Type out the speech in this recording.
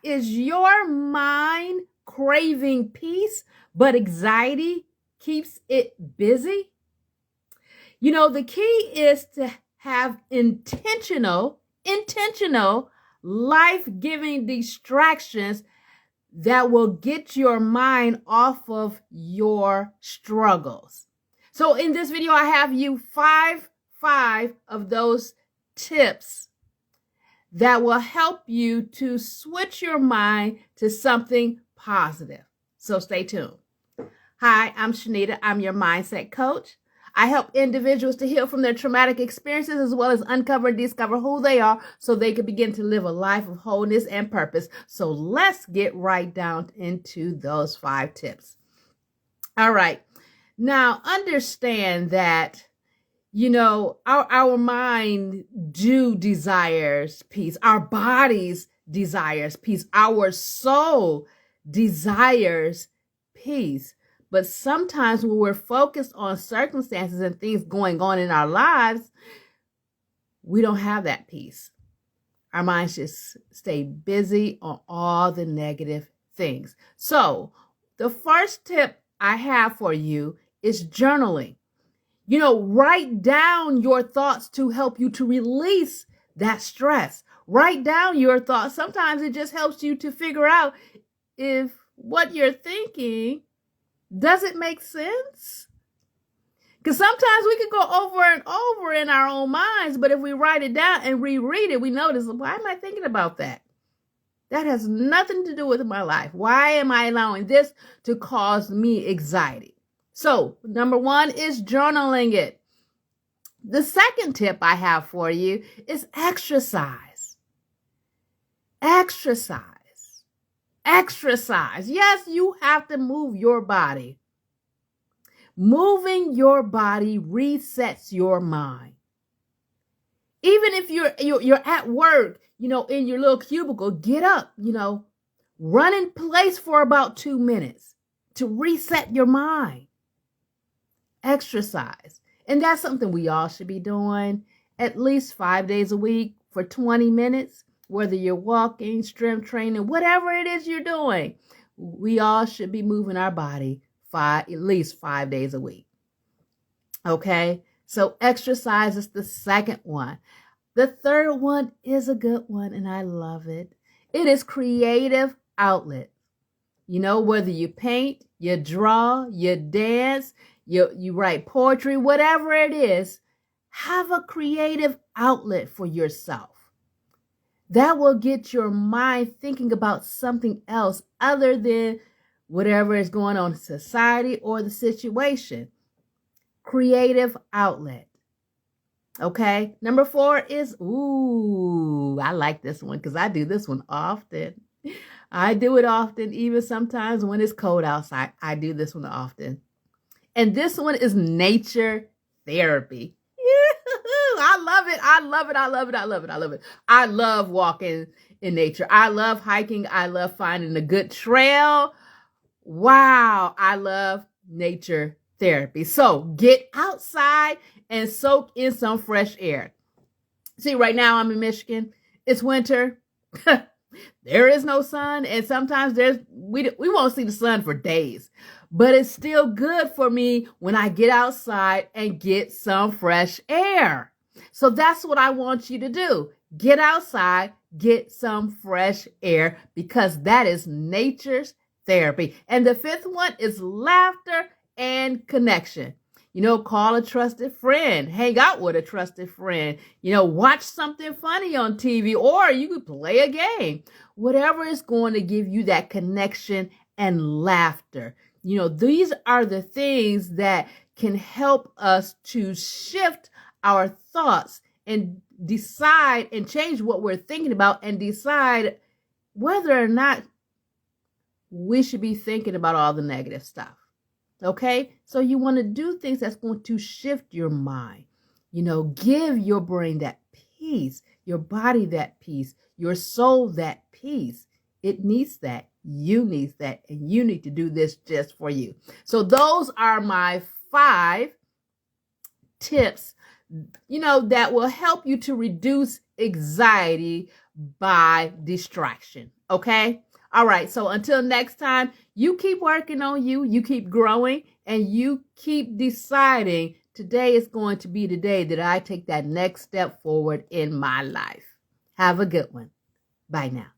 is your mind craving peace, but anxiety keeps it busy? The key is to have intentional, life-giving distractions that will get your mind off of your struggles. So in this video, I have you five of those tips that will help you to switch your mind to something positive. So stay tuned. Hi, I'm Shanita. I'm your mindset coach. I help individuals to heal from their traumatic experiences as well as uncover and discover who they are so they can begin to live a life of wholeness and purpose. So let's get right down into those 5 tips. All right. Now, understand that, our mind desires peace. Our bodies desires peace. Our soul desires peace. But sometimes when we're focused on circumstances and things going on in our lives, we don't have that peace. Our minds just stay busy on all the negative things. So the first tip I have for you is journaling. Write down your thoughts to help you to release that stress. Write down your thoughts. Sometimes it just helps you to figure out if what you're thinking, does it make sense? Because sometimes we can go over and over in our own minds, but if we write it down and reread it, we notice, why am I thinking about that? That has nothing to do with my life. Why am I allowing this to cause me anxiety? So, number 1 is journaling it. The second tip I have for you is exercise. Exercise. Yes, you have to move your body. Moving your body resets your mind. Even if you're at work, in your little cubicle, get up, run in place for about 2 minutes to reset your mind. Exercise. And that's something we all should be doing at least 5 days a week for 20 minutes. Whether you're walking, strength training, whatever it is you're doing, we all should be moving our body at least 5 days a week. Okay? So exercise is the second one. The third one is a good one, and I love it. It is creative outlet. Whether you paint, you draw, you dance, you write poetry, whatever it is, have a creative outlet for yourself. That will get your mind thinking about something else other than whatever is going on in society or the situation. Creative outlet. Okay. Number 4 is, I like this one because I do this one often. I do it often, even sometimes when it's cold outside. I do this one often. And this one is nature therapy. I love it. I love walking in nature. I love hiking. I love finding a good trail. Wow. I love nature therapy. So get outside and soak in some fresh air. See, right now I'm in Michigan. It's winter. There is no sun. And sometimes we won't see the sun for days. But it's still good for me when I get outside and get some fresh air. So that's what I want you to do. Get outside, get some fresh air, because that is nature's therapy. And the 5th one is laughter and connection. Call a trusted friend, hang out with a trusted friend, watch something funny on TV, or you could play a game. Whatever is going to give you that connection and laughter. These are the things that can help us to shift our thoughts and decide and change what we're thinking about and decide whether or not we should be thinking about all the negative stuff. Okay? So you want to do things that's going to shift your mind. Give your brain that peace, your body that peace, your soul that peace. It needs that. You need that. And you need to do this just for you. So those are my 5 tips, that will help you to reduce anxiety by distraction. Okay? All right. So until next time, you keep working on you, you keep growing, and you keep deciding today is going to be the day that I take that next step forward in my life. Have a good one. Bye now.